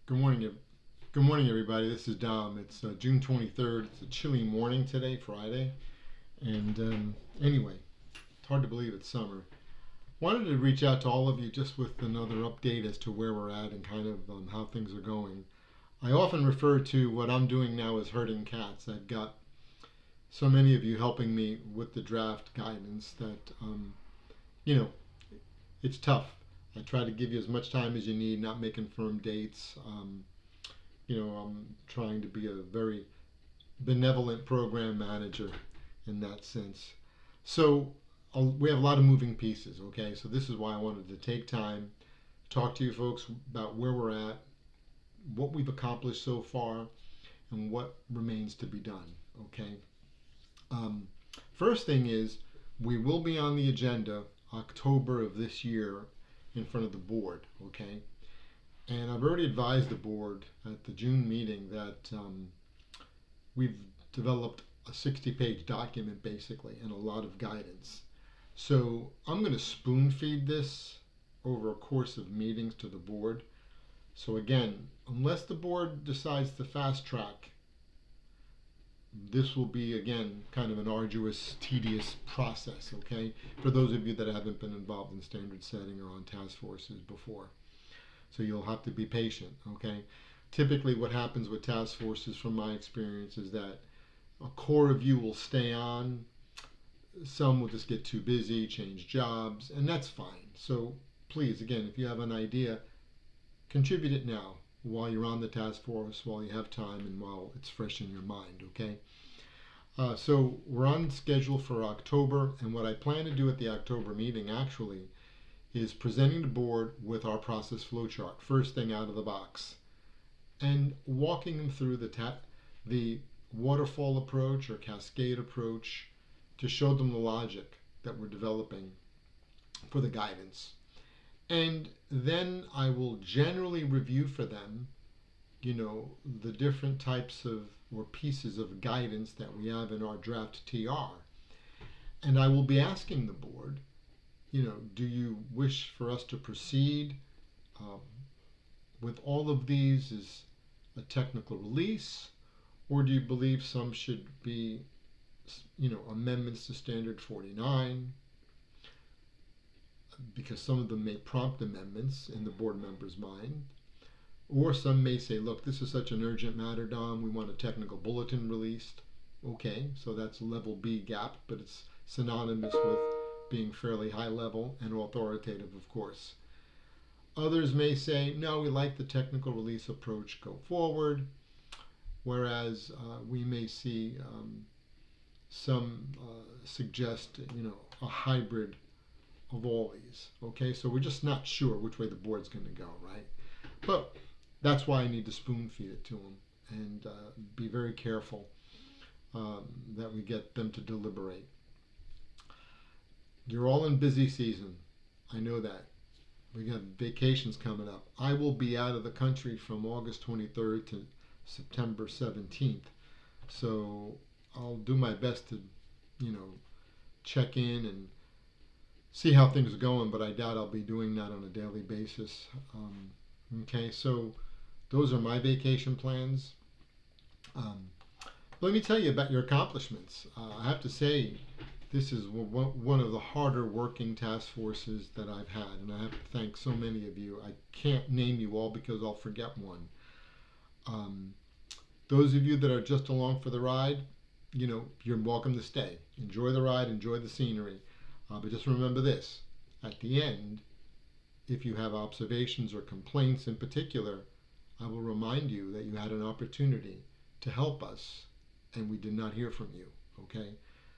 Good morning, good morning, everybody. This is Dom. It's June 23rd. It's a chilly morning today, Friday, and anyway, it's hard to believe it's summer. Wanted to reach out to all of you just with another update as to where we're at and kind of how things are going. I often refer to what I'm doing now as herding cats. I've got so many of you helping me with the draft guidance that you know it's tough. I try to give you as much time as you need, not making firm dates. I'm trying to be a very benevolent program manager in that sense. So we have a lot of moving pieces, okay? So this is why I wanted to take time, talk to you folks about where we're at, what we've accomplished so far, and what remains to be done, okay? Um, First thing is, we will be on the agenda October of this year in front of the board, okay? And I've already advised the board at the June meeting that we've developed a 60-page document basically and a lot of guidance. So I'm going to spoon feed this over a course of meetings to the board. So again, unless the board decides to fast track, this will be again kind of an arduous, tedious process, okay? For those of you that haven't been involved in standard setting or on task forces before. So you'll have to be patient, okay? Typically, what happens with task forces, from my experience, is that a core of you will stay on. Some will just get too busy, change jobs, and that's fine. So please, again, if you have an idea, contribute it now while you're on the task force, while you have time, and while it's fresh in your mind, okay? So we're on schedule for October, and what I plan to do at the October meeting actually is presenting the board with our process flowchart, first thing out of the box, and walking them through the waterfall approach or cascade approach to show them the logic that we're developing for the guidance. And then I will generally review for them, the different types of or pieces of guidance that we have in our draft TR. And I will be asking the board, do you wish for us to proceed um, with all of these as a technical release, or do you believe some should be, amendments to Standard 49? Because some of them may prompt amendments in the board member's mind. Or some may say, look, this is such an urgent matter, Dom, we want a technical bulletin released. Okay, so that's level B gap, but it's synonymous with being fairly high level and authoritative, of course. Others may say, no, we like the technical release approach, go forward. Whereas we may see some suggest, a hybrid of all these. Okay, so we're just not sure which way the board's going to go, right? But that's why I need to spoon feed it to them and be very careful that we get them to deliberate. You're all in busy season. I know that. We got vacations coming up. I will be out of the country from August 23rd to September 17th. So I'll do my best to, check in and see how things are going, but I doubt I'll be doing that on a daily basis. Okay, so those are my vacation plans. Um, Let me tell you about your accomplishments. I have to say, this is one of the harder working task forces that I've had, and I have to thank so many of you. I can't name you all because I'll forget one. Um, those of you that are just along for the ride, you're welcome to stay. Enjoy the ride, enjoy the scenery. But just remember this, at the end, if you have observations or complaints in particular, I will remind you that you had an opportunity to help us and we did not hear from you, okay?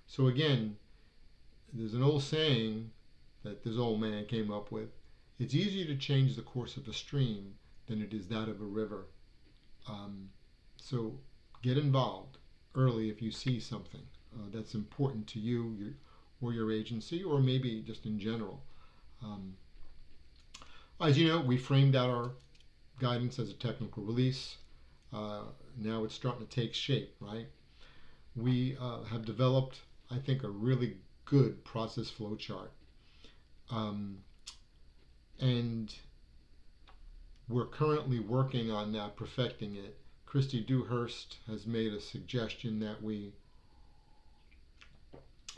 So again, there's an old saying that this old man came up with. It's easier to change the course of a stream than it is that of a river. So get involved early if you see something that's important to you or your agency, or maybe just in general. Um, as you know, we framed out our guidance as a technical release. Now it's starting to take shape, right? We have developed, I think, a really good process flowchart. And we're currently working on that, perfecting it. Christy Dewhurst has made a suggestion that we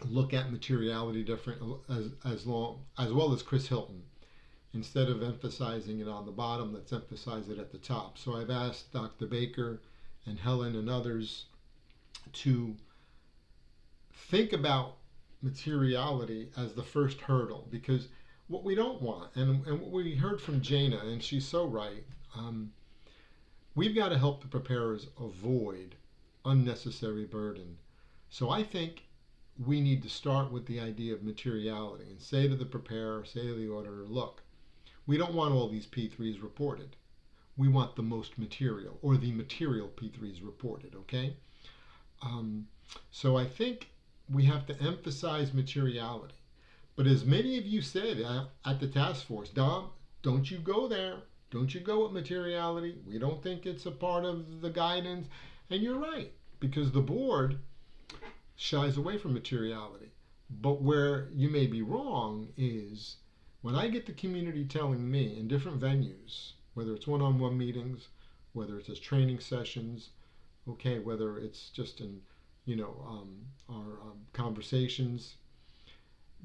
look at materiality different as well as Chris Hilton. Instead of emphasizing it on the bottom, let's emphasize it at the top. So I've asked Dr. Baker and Helen and others to think about materiality as the first hurdle, because what we don't want, and what we heard from Jana, and she's so right, we've got to help the preparers avoid unnecessary burden. So I think we need to start with the idea of materiality and say to the preparer, say to the auditor, look, we don't want all these P3s reported. We want the most material, or the material P3s reported, okay? So I think we have to emphasize materiality. But as many of you said at the task force, Dom, don't you go there. Don't you go with materiality. We don't think it's a part of the guidance. And you're right, because the board shies away from materiality. But where you may be wrong is when I get the community telling me in different venues, whether it's one-on-one meetings, whether it's as training sessions, okay, whether it's just in, our conversations,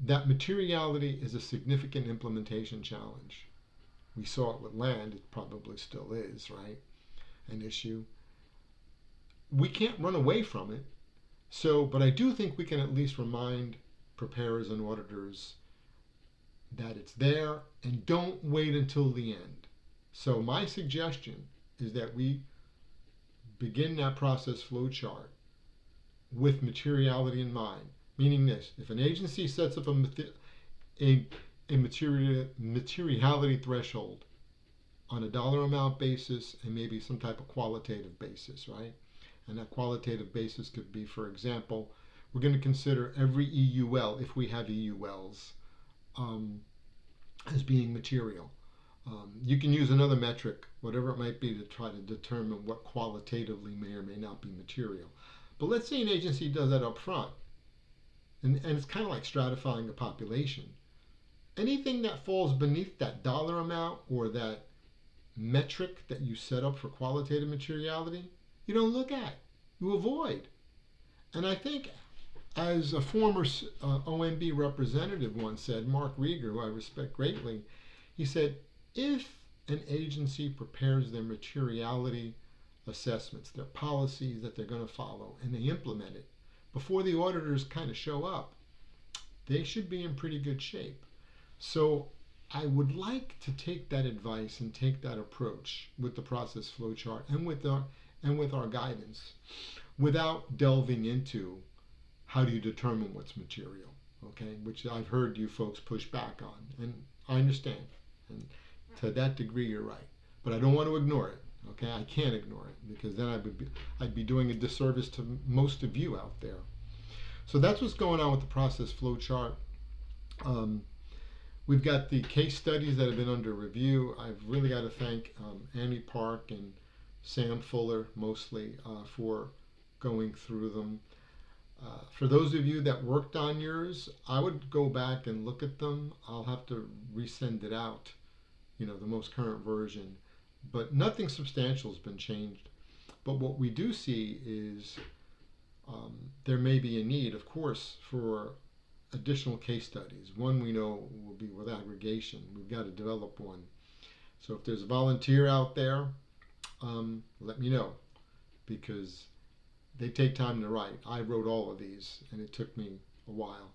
that materiality is a significant implementation challenge. We saw it with land, it probably still is, right? An issue. We can't run away from it. So, but I do think we can at least remind preparers and auditors that it's there, and don't wait until the end. So my suggestion is that we begin that process flow chart with materiality in mind. Meaning this, if an agency sets up a materiality threshold on a dollar amount basis and maybe some type of qualitative basis, right? And that qualitative basis could be, for example, we're going to consider every EUL, if we have EULs, as being material. You can use another metric, whatever it might be, to try to determine what qualitatively may or may not be material. But let's say an agency does that up front, and it's kind of like stratifying a population. Anything that falls beneath that dollar amount or that metric that you set up for qualitative materiality, you don't look at, you avoid. And I think, as a former OMB representative once said, Mark Rieger, who I respect greatly, he said, if an agency prepares their materiality assessments, their policies that they're going to follow, and they implement it before the auditors kind of show up, they should be in pretty good shape. So I would like to take that advice and take that approach with the process flow chart and with our guidance, without delving into how do you determine what's material, okay? Which I've heard you folks push back on, and I understand. And to that degree, you're right. But I don't want to ignore it, okay? I can't ignore it, because then I'd be doing a disservice to most of you out there. So that's what's going on with the process flow chart. We've got the case studies that have been under review. I've really got to thank Annie Park and Sam Fuller mostly for going through them. For those of you that worked on yours, I would go back and look at them. I'll have to resend it out, the most current version. But nothing substantial has been changed. But what we do see is there may be a need, of course, for additional case studies. One we know will be with aggregation. We've got to develop one. So if there's a volunteer out there, let me know, because they take time to write. I wrote all of these, and it took me a while.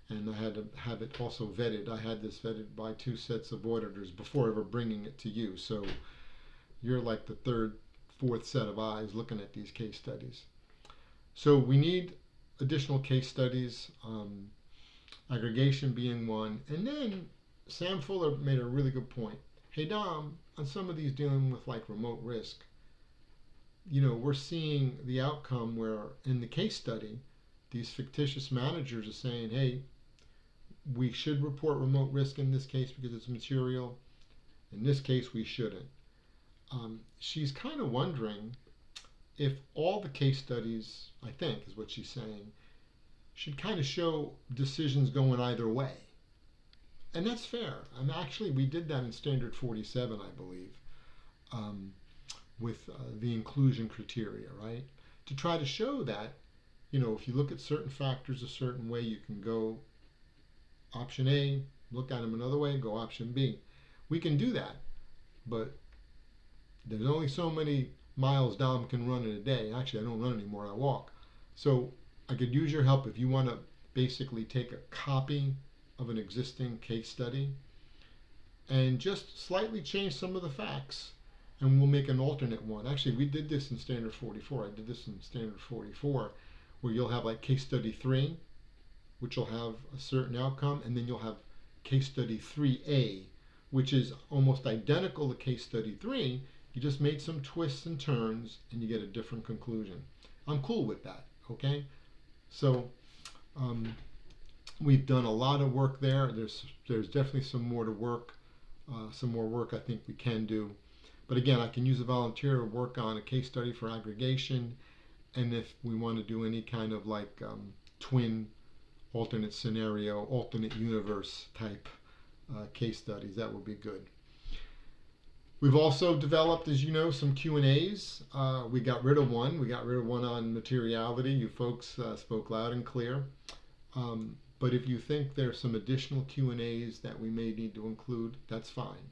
And I had to have it also vetted. I had this vetted by 2 sets of auditors before ever bringing it to you. So you're like the 3rd, 4th set of eyes looking at these case studies. So we need additional case studies, aggregation being one. And then Sam Fuller made a really good point. Hey, Dom, on some of these dealing with like remote risk, we're seeing the outcome where in the case study, these fictitious managers are saying, hey, we should report remote risk in this case because it's material. In this case, we shouldn't. She's kind of wondering if all the case studies, I think is what she's saying, should kind of show decisions going either way. And that's fair. And actually, we did that in Standard 47, I believe, um, with the inclusion criteria, right? To try to show that, if you look at certain factors a certain way, you can go option A, look at them another way, go option B. We can do that, but there's only so many miles Dom can run in a day. Actually, I don't run anymore, I walk. So I could use your help if you want to basically take a copy of an existing case study and just slightly change some of the facts, and we'll make an alternate one. Actually, we did this in Standard 44. I did this in Standard 44, where you'll have like case study 3, which will have a certain outcome, and then you'll have case study 3A, which is almost identical to case study 3. You just made some twists and turns, and you get a different conclusion. I'm cool with that, okay? So we've done a lot of work there. There's definitely some more to work, some more work I think we can do. But again, I can use a volunteer to work on a case study for aggregation, and if we want to do any kind of like twin, alternate scenario, alternate universe type case studies, that would be good. We've also developed, as you know, some Q&As. We got rid of one. We got rid of one on materiality. You folks spoke loud and clear. But if you think there's some additional Q&As that we may need to include, that's fine.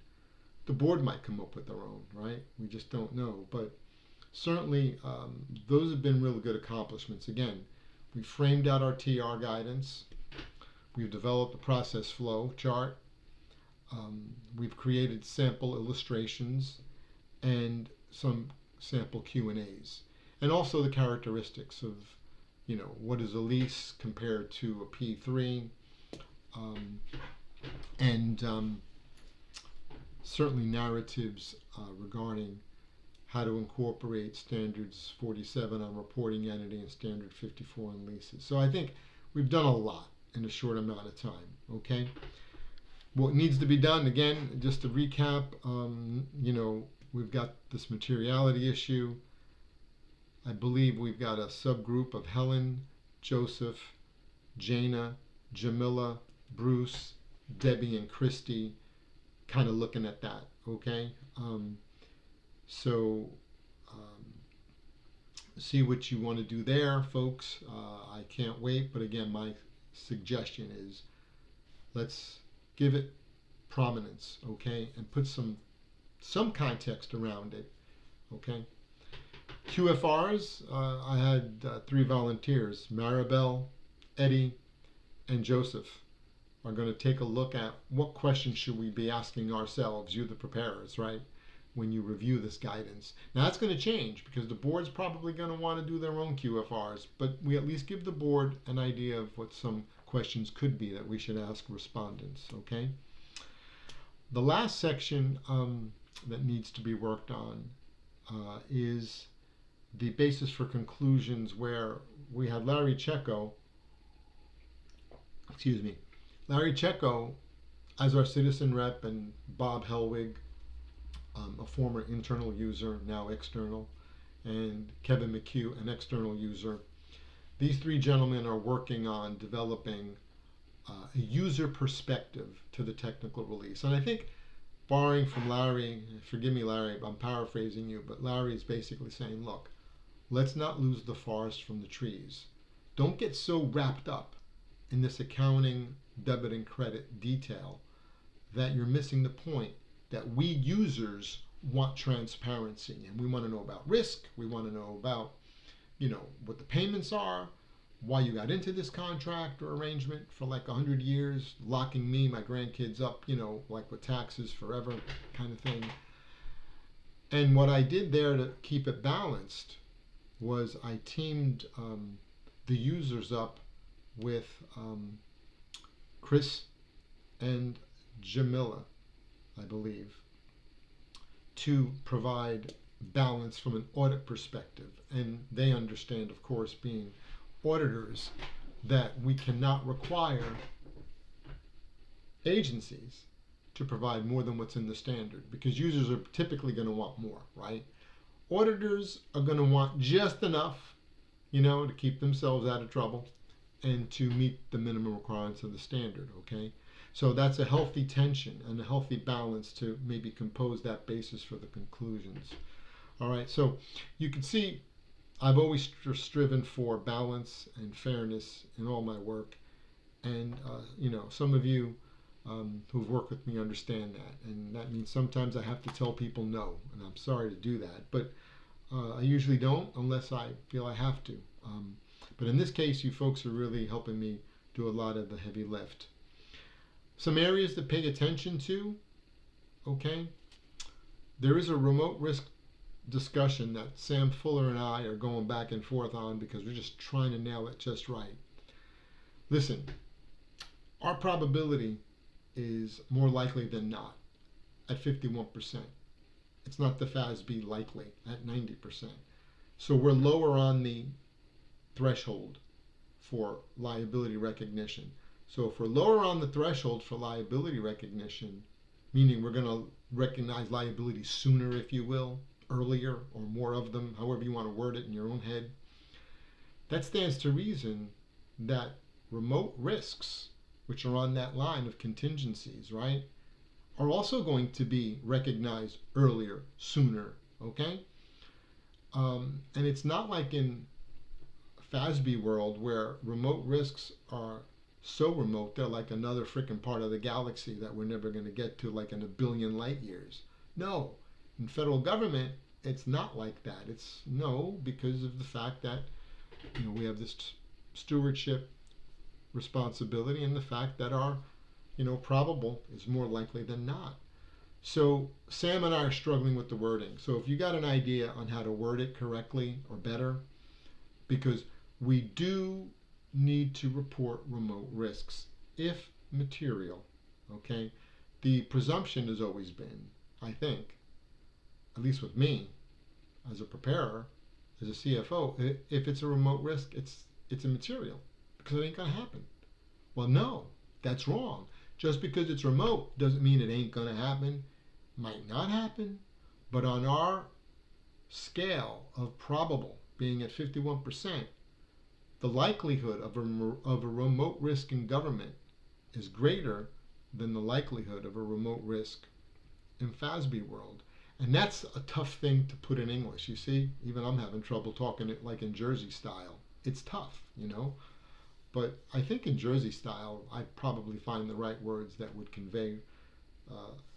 The board might come up with their own, right? We just don't know. But certainly, those have been really good accomplishments. Again, we framed out our TR guidance. We've developed a process flow chart. We've created sample illustrations and some sample Q&As. And also the characteristics of, what is a lease compared to a P3, and certainly narratives regarding how to incorporate standards 47 on reporting entity and standard 54 on leases. So I think we've done a lot in a short amount of time, okay? What needs to be done, again, just to recap, we've got this materiality issue. I believe we've got a subgroup of Helen, Joseph, Jana, Jamila, Bruce, Debbie, and Christy kind of looking at that, okay? See what you want to do there, folks. I can't wait, but again, my suggestion is let's give it prominence, okay, and put some context around it, okay. QFRs, I had 3 volunteers, Maribel, Eddie, and Joseph are going to take a look at what questions should we be asking ourselves, you the preparers, right, when you review this guidance. Now that's going to change because the board's probably going to want to do their own QFRs, but we at least give the board an idea of what some questions could be that we should ask respondents, okay? The last section that needs to be worked on is the basis for conclusions, where we had Larry Checco as our citizen rep, and Bob Helwig, a former internal user, now external, and Kevin McHugh, an external user. These 3 gentlemen are working on developing a user perspective to the technical release. And I think, borrowing from Larry, forgive me Larry, I'm paraphrasing you, but Larry is basically saying, look, let's not lose the forest from the trees. Don't get so wrapped up in this accounting, debit and credit detail that you're missing the point that we users want transparency, and we want to know about risk. We want to know about, what the payments are, why you got into this contract or arrangement for like 100 years, locking me, my grandkids up, like with taxes forever kind of thing. And what I did there to keep it balanced was I teamed the users up with Chris and Jamila, I believe, to provide balance from an audit perspective. And they understand, of course, being auditors, that we cannot require agencies to provide more than what's in the standard, because users are typically going to want more, right? Auditors are going to want just enough, to keep themselves out of trouble and to meet the minimum requirements of the standard, okay? So that's a healthy tension and a healthy balance to maybe compose that basis for the conclusions. All right, so you can see I've always striven for balance and fairness in all my work, and some of you who've worked with me understand that, and that means sometimes I have to tell people no, and I'm sorry to do that, but I usually don't unless I feel I have to. But in this case, you folks are really helping me do a lot of the heavy lift. Some areas to pay attention to, okay? There is a remote risk discussion that Sam Fuller and I are going back and forth on because we're just trying to nail it just right. Listen, our probability is more likely than not at 51%. It's not the FASB likely at 90%. So we're lower on the threshold for liability recognition. So if we're lower on the threshold for liability recognition, meaning we're going to recognize liability sooner, if you will, earlier, or more of them, however you want to word it in your own head, that stands to reason that remote risks, which are on that line of contingencies, right, are also going to be recognized earlier, sooner, okay? And it's not like in FASB world where remote risks are so remote they're like another freaking part of the galaxy that we're never going to get to, like in a billion light years. No, in federal government it's not like that. It's no, because of the fact that we have this stewardship responsibility and the fact that our probable is more likely than not. So Sam and I are struggling with the wording. So if you got an idea on how to word it correctly or better, because we do need to report remote risks if material, okay? The presumption has always been, I think, at least with me as a preparer, as a CFO, if it's a remote risk, it's immaterial because it ain't gonna happen. Well, no, that's wrong. Just because it's remote doesn't mean it ain't gonna happen. Might not happen, but on our scale of probable being at 51%, the likelihood of a remote risk in government is greater than the likelihood of a remote risk in FASB world. And that's a tough thing to put in English. You see, even I'm having trouble talking it like in Jersey style. It's tough, But I think in Jersey style, I probably find the right words that would convey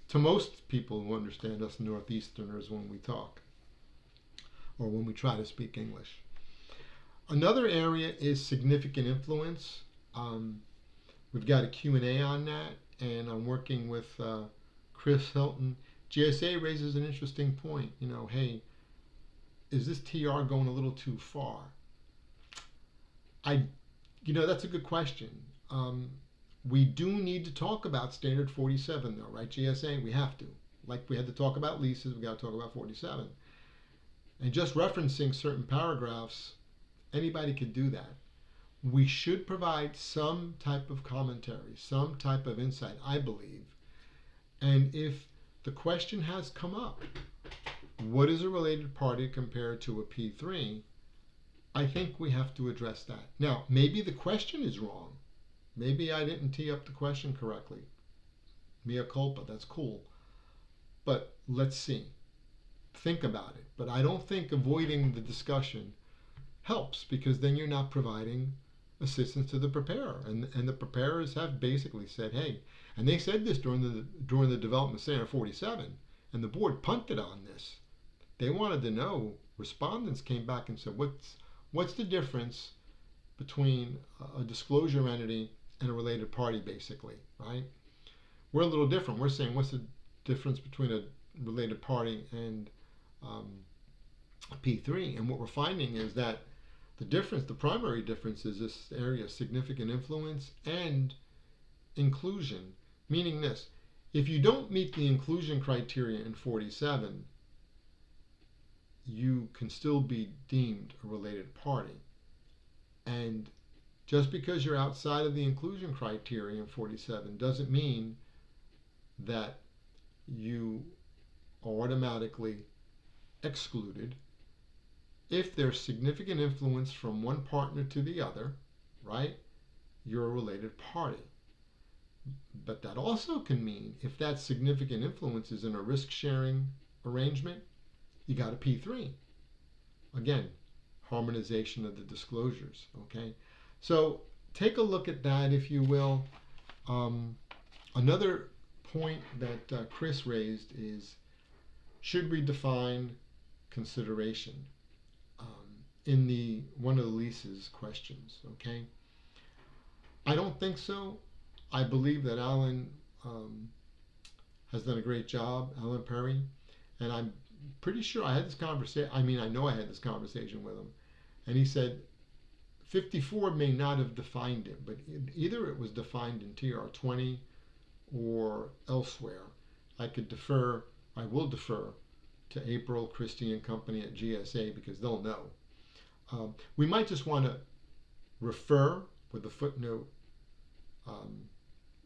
to most people who understand us Northeasterners when we talk or when we try to speak English. Another area is significant influence. We've got a Q&A on that, and I'm working with Chris Hilton. GSA raises an interesting point. Hey, is this TR going a little too far? That's a good question. We do need to talk about Standard 47, though, right, GSA? We have to. Like we had to talk about leases, we got to talk about 47. And just referencing certain paragraphs, anybody could do that. We should provide some type of commentary, some type of insight, I believe. And if the question has come up, what is a related party compared to a P3? I think we have to address that. Now, maybe the question is wrong. Maybe I didn't tee up the question correctly. Mea culpa, that's cool. But let's see. Think about it. But I don't think avoiding the discussion helps, because then you're not providing assistance to the preparer. And the preparers have basically said, hey, and they said this during the development of Standard 47, and the board punted on this. They wanted to know, respondents came back and said, what's the difference between a disclosure entity and a related party, basically, right? We're a little different. We're saying, what's the difference between a related party and P3? And what we're finding is that the primary difference is this area of significant influence and inclusion, meaning this: if you don't meet the inclusion criteria in 47, you can still be deemed a related party. And just because you're outside of the inclusion criteria in 47 doesn't mean that you are automatically excluded. If there's significant influence from one partner to the other, right, you're a related party. But that also can mean if that significant influence is in a risk sharing arrangement, you got a P3. Again, harmonization of the disclosures. Okay, so take a look at that if you will. Another point that Chris raised is, should we define consideration in the one of the leases questions? Okay, I don't think so. I believe that Alan has done a great job, Alan Perry, and I'm pretty sure I had this conversation. I mean, I know I had this conversation with him, and he said 54 may not have defined it, but either it was defined in TR 20 or elsewhere. I will defer to April, Christie and company at GSA because they'll know. We might just want to refer with a footnote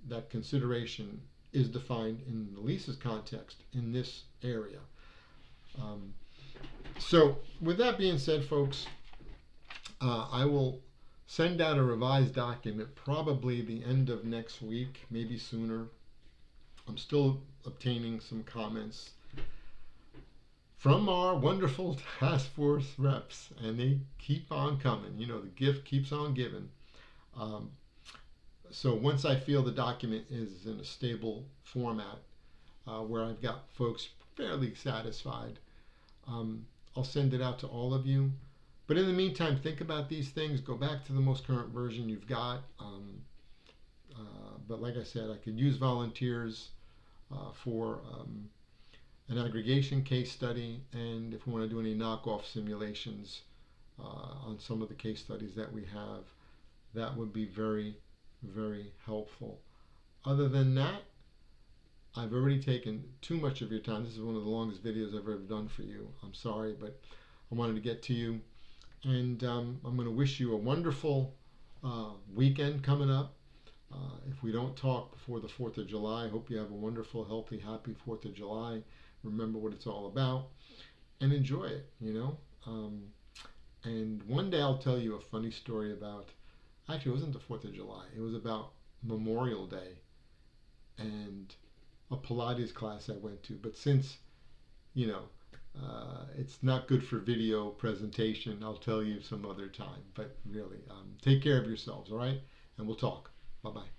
that consideration is defined in the leases context in this area. So with that being said, folks, I will send out a revised document probably the end of next week, maybe sooner. I'm still obtaining some comments from our wonderful task force reps, and they keep on coming. You know, the gift keeps on giving. So once I feel the document is in a stable format where I've got folks fairly satisfied, I'll send it out to all of you. But in the meantime, think about these things. Go back to the most current version you've got. But like I said, I could use volunteers for an aggregation case study, and if we want to do any knockoff simulations on some of the case studies that we have, that would be very, very helpful. Other than that, I've already taken too much of your time. This is one of the longest videos I've ever done for you. I'm sorry, but I wanted to get to you. And I'm going to wish you a wonderful weekend coming up. If we don't talk before the 4th of July, I hope you have a wonderful, healthy, happy 4th of July. Remember what it's all about and enjoy it, you know. And one day I'll tell you a funny story about, actually it wasn't the 4th of July, it was about Memorial Day and a Pilates class I went to. But since, you know, it's not good for video presentation, I'll tell you some other time. But really, take care of yourselves, all right? And we'll talk. Bye-bye.